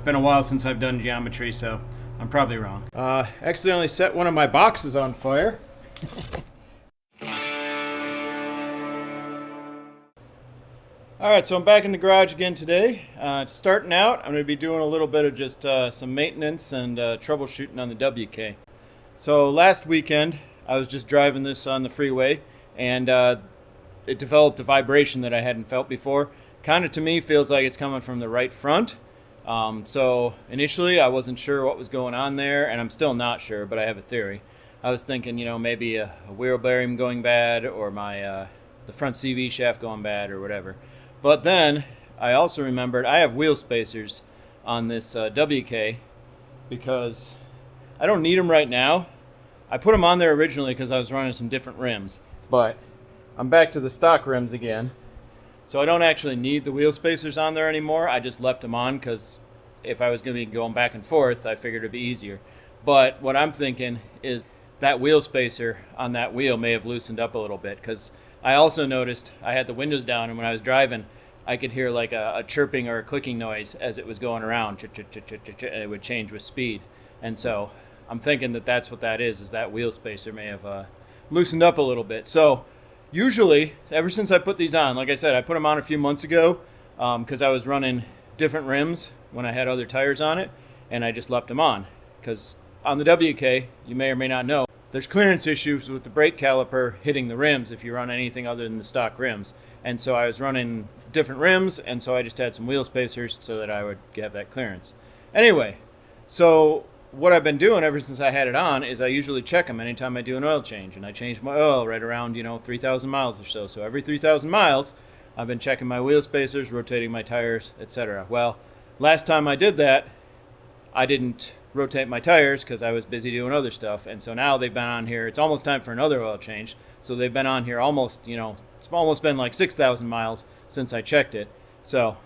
It's been a while since I've done geometry, so I'm probably wrong. Accidentally set one of my boxes on fire. Alright, so I'm back in the garage again today. Starting out, I'm going to be doing a little bit of just some maintenance and troubleshooting on the WK. So last weekend, I was just driving this on the freeway, and it developed a vibration that I hadn't felt before. Kind of to me feels like it's coming from the right front. So initially I wasn't sure what was going on there, and I'm still not sure, but I have a theory. I was thinking, maybe a wheel bearing going bad, or my the front CV shaft going bad, or whatever. But then I also remembered I have wheel spacers on this WK because I don't need them right now. I put them on there originally because I was running some different rims, but I'm back to the stock rims again. So I don't actually need the wheel spacers on there anymore. I just left them on because if I was going to be going back and forth, I figured it'd be easier. But what I'm thinking is that wheel spacer on that wheel may have loosened up a little bit, because I also noticed I had the windows down, and when I was driving, I could hear like a chirping or a clicking noise as it was going around, and it would change with speed. And so I'm thinking that that's what that is that wheel spacer may have loosened up a little bit. So usually, ever since I put these on, like I said, I put them on a few months ago because I was running different rims when I had other tires on it, and I just left them on. Because on the WK, you may or may not know, there's clearance issues with the brake caliper hitting the rims if you run anything other than the stock rims. And so I was running different rims, and so I just had some wheel spacers so that I would have that clearance. Anyway, so what I've been doing ever since I had it on is I usually check them anytime I do an oil change, and I change my oil right around 3,000 miles or so. So every 3,000 miles I've been checking my wheel spacers, rotating my tires, etc. Well, last time I did that, I didn't rotate my tires because I was busy doing other stuff, and so now they've been on here. It's almost time for another oil change, so they've been on here almost, it's almost been like 6,000 miles since I checked it. So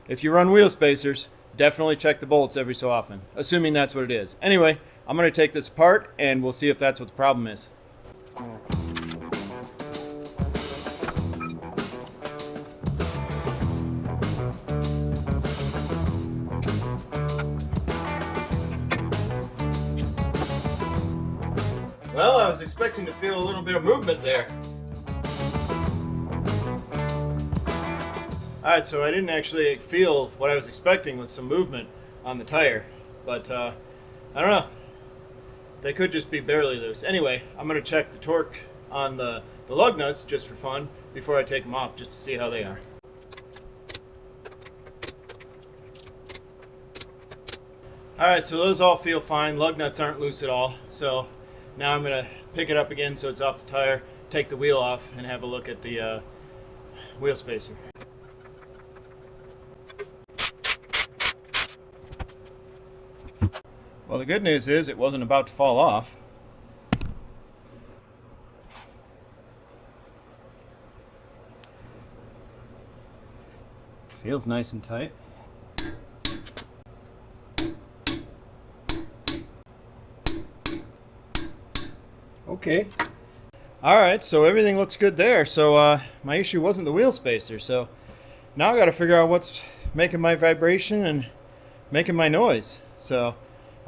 if you run wheel spacers, definitely check the bolts every so often, assuming that's what it is. Anyway, I'm going to take this apart, and we'll see if that's what the problem is. Well, I was expecting to feel a little bit of movement there. Alright, so I didn't actually feel what I was expecting with some movement on the tire, but I don't know. They could just be barely loose. Anyway, I'm going to check the torque on the lug nuts just for fun before I take them off, just to see how they are. Alright, so those all feel fine. Lug nuts aren't loose at all. So now I'm going to pick it up again so it's off the tire, take the wheel off, and have a look at the wheel spacer. Well, the good news is it wasn't about to fall off. Feels nice and tight. Okay. Alright, so everything looks good there. So my issue wasn't the wheel spacer. So now I got to figure out what's making my vibration and making my noise. So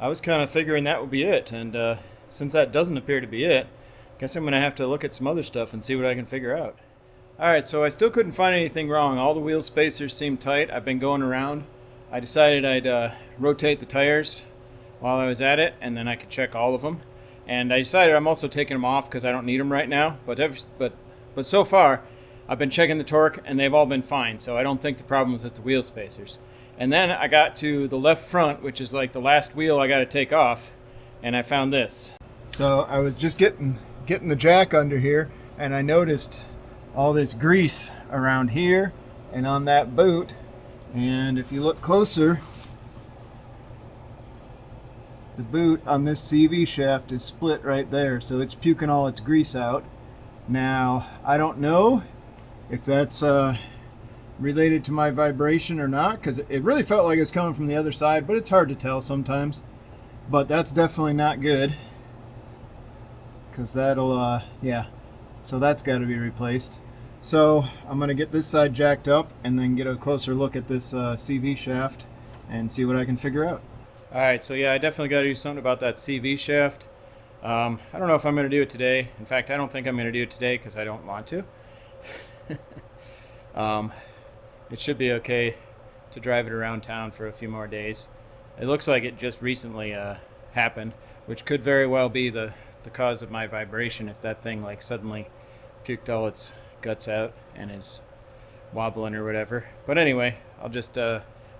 I was kind of figuring that would be it. And since that doesn't appear to be it, I guess I'm going to have to look at some other stuff and see what I can figure out. Alright, so I still couldn't find anything wrong. All the wheel spacers seem tight. I've been going around. I decided I'd rotate the tires while I was at it, and then I could check all of them. And I decided I'm also taking them off because I don't need them right now. But so far, I've been checking the torque, and they've all been fine. So I don't think the problem was with the wheel spacers. And then I got to the left front, which is like the last wheel I got to take off, and I found this. So I was just getting the jack under here, and I noticed all this grease around here and on that boot. And if you look closer, the boot on this CV shaft is split right there, so it's puking all its grease out. Now, I don't know if that's related to my vibration or not, because it really felt like it was coming from the other side, but it's hard to tell sometimes. But that's definitely not good, because that'll, yeah, so that's got to be replaced. So I'm going to get this side jacked up and then get a closer look at this CV shaft and see what I can figure out. Alright, so yeah, I definitely got to do something about that CV shaft. I don't know if I'm going to do it today. In fact, I don't think I'm going to do it today because I don't want to. It should be okay to drive it around town for a few more days. It looks like it just recently happened, which could very well be the cause of my vibration if that thing like suddenly puked all its guts out and is wobbling or whatever. But anyway, I'll just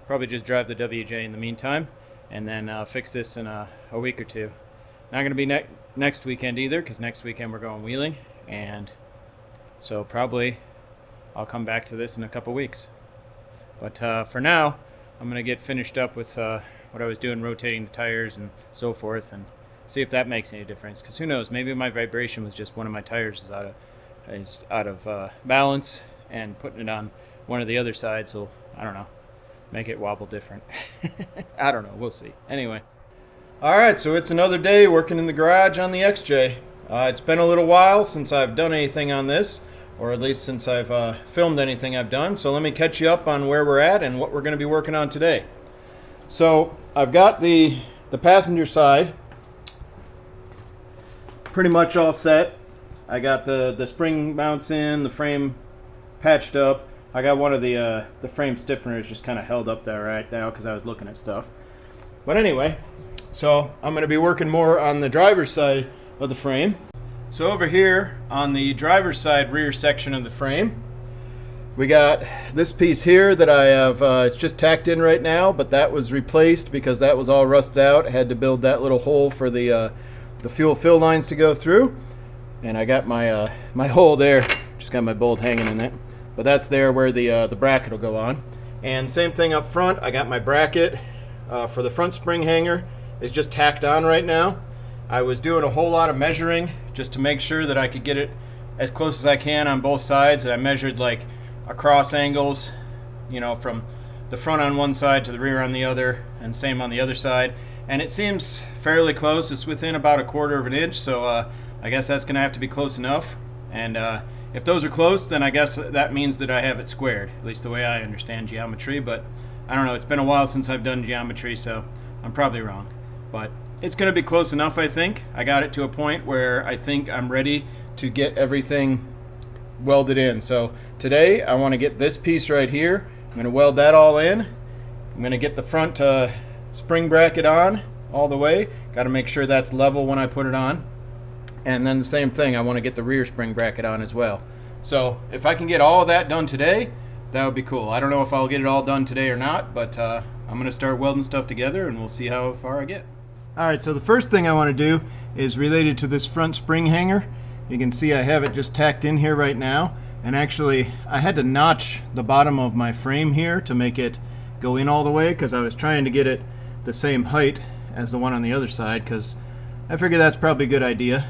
probably just drive the WJ in the meantime and then fix this in a week or two. Not going to be next weekend either, because next weekend we're going wheeling, and so probably I'll come back to this in a couple weeks. But for now, I'm going to get finished up with what I was doing, rotating the tires and so forth, and see if that makes any difference. Because who knows, maybe my vibration was just one of my tires is out of balance, and putting it on one of the other sides will, I don't know, make it wobble different. I don't know, we'll see. Anyway. Alright, so it's another day working in the garage on the XJ. It's been a little while since I've done anything on this, or at least since I've filmed anything I've done. So let me catch you up on where we're at and what we're going to be working on today. So I've got the passenger side pretty much all set. I got the spring mounts in, the frame patched up. I got one of the frame stiffeners just kind of held up there right now because I was looking at stuff. But anyway, so I'm going to be working more on the driver's side of the frame. So over here on the driver's side rear section of the frame, we got this piece here that I have, it's just tacked in right now, but that was replaced because that was all rusted out. I had to build that little hole for the fuel fill lines to go through. And I got my my hole there, just got my bolt hanging in it. But that's there where the bracket will go on. And same thing up front, I got my bracket for the front spring hanger. It's just tacked on right now. I was doing a whole lot of measuring just to make sure that I could get it as close as I can on both sides. And I measured like across angles, you know, from the front on one side to the rear on the other, and same on the other side. And it seems fairly close. It's within about 1/4 of an inch, so I guess that's gonna have to be close enough. And if those are close, then I guess that means that I have it squared, at least the way I understand geometry. But I don't know, it's been a while since I've done geometry, so I'm probably wrong. But it's going to be close enough, I think. I got it to a point where I think I'm ready to get everything welded in. So today I want to get this piece right here. I'm going to weld that all in. I'm going to get the front spring bracket on all the way. Got to make sure that's level when I put it on. And then the same thing, I want to get the rear spring bracket on as well. So if I can get all of that done today, that would be cool. I don't know if I'll get it all done today or not, but I'm going to start welding stuff together and we'll see how far I get. Alright, so the first thing I want to do is related to this front spring hanger. You can see I have it just tacked in here right now. And actually, I had to notch the bottom of my frame here to make it go in all the way, because I was trying to get it the same height as the one on the other side, because I figured that's probably a good idea.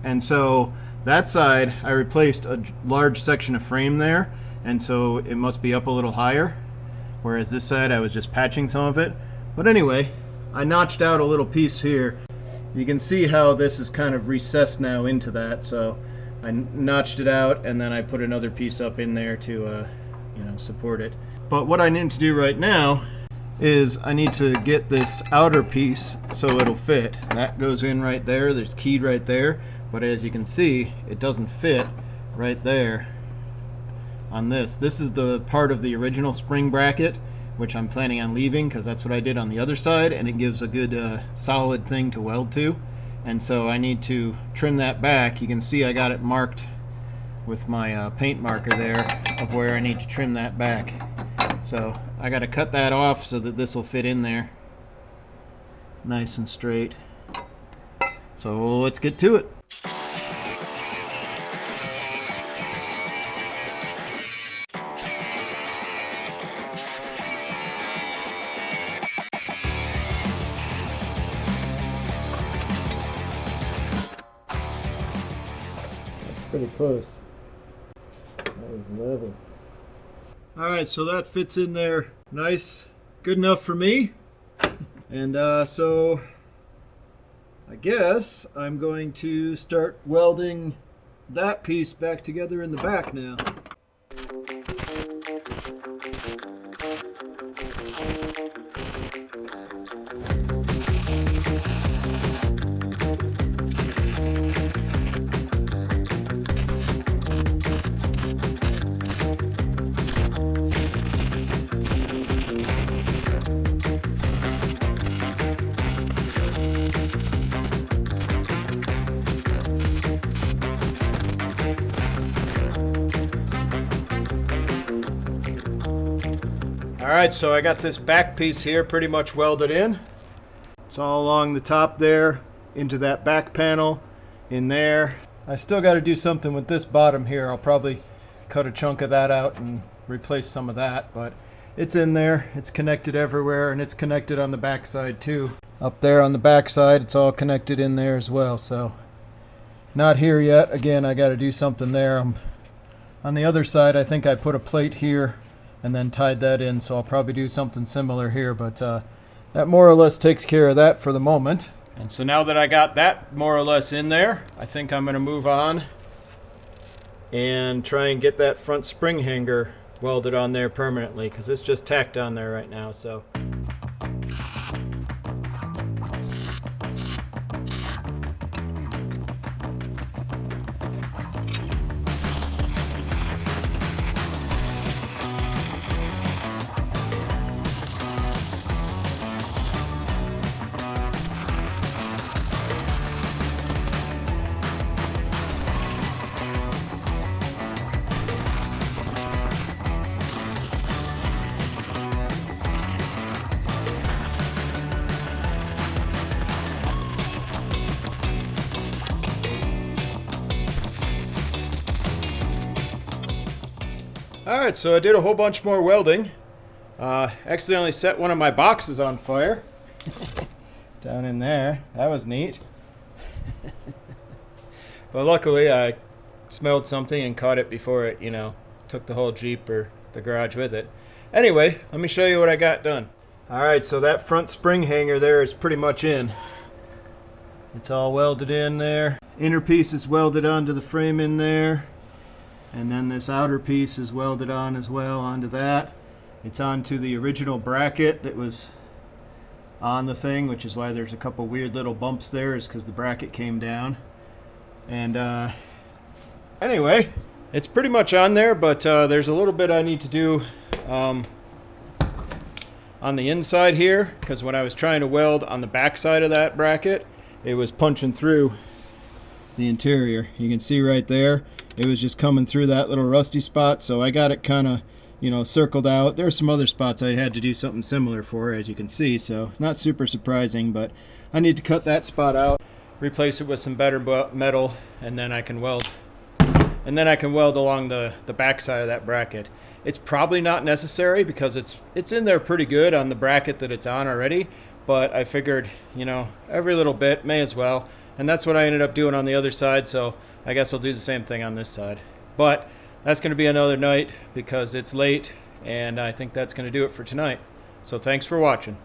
And so that side, I replaced a large section of frame there, and so it must be up a little higher. Whereas this side, I was just patching some of it. But anyway, I notched out a little piece here. You can see how this is kind of recessed now into that, so I notched it out and then I put another piece up in there to you know, support it. But what I need to do right now is I need to get this outer piece so it'll fit. That goes in right there, there's keyed right there, but as you can see, it doesn't fit right there on this. This is the part of the original spring bracket, which I'm planning on leaving because that's what I did on the other side, and it gives a good solid thing to weld to. And so I need to trim that back. You can see I got it marked with my paint marker there of where I need to trim that back. So I got to cut that off so that this will fit in there nice and straight. So let's get to it. Pretty close. That was level. Alright, so that fits in there nice, good enough for me. And so I guess I'm going to start welding that piece back together in the back now. Alright, so I got this back piece here pretty much welded in. It's all along the top there, into that back panel, in there. I still got to do something with this bottom here. I'll probably cut a chunk of that out and replace some of that, but it's in there, it's connected everywhere, and it's connected on the back side too. Up there on the back side, it's all connected in there as well, so not here yet. Again, I got to do something there. On the other side, I think I put a plate here and then tied that in, so I'll probably do something similar here, but that more or less takes care of that for the moment. And so now that I got that more or less in there, I think I'm going to move on and try and get that front spring hanger welded on there permanently, because it's just tacked on there right now. So alright, so I did a whole bunch more welding. Accidentally set one of my boxes on fire. Down in there. That was neat. But luckily I smelled something and caught it before it, took the whole Jeep or the garage with it. Anyway, let me show you what I got done. Alright, so that front spring hanger there is pretty much in. It's all welded in there. Inner piece is welded onto the frame in there. And then this outer piece is welded on as well onto that. It's onto the original bracket that was on the thing, which is why there's a couple weird little bumps there, is because the bracket came down. And anyway, it's pretty much on there, but there's a little bit I need to do on the inside here, because when I was trying to weld on the back side of that bracket, it was punching through the interior. You can see right there, it was just coming through that little rusty spot, so I got it kind of, circled out. There's some other spots I had to do something similar for, as you can see, so it's not super surprising, but I need to cut that spot out, replace it with some better metal, and then I can weld. And then I can weld along the back side of that bracket. It's probably not necessary because it's in there pretty good on the bracket that it's on already, but I figured, every little bit, may as well. And that's what I ended up doing on the other side, so I guess I'll do the same thing on this side. But that's going to be another night because it's late, and I think that's going to do it for tonight. So thanks for watching.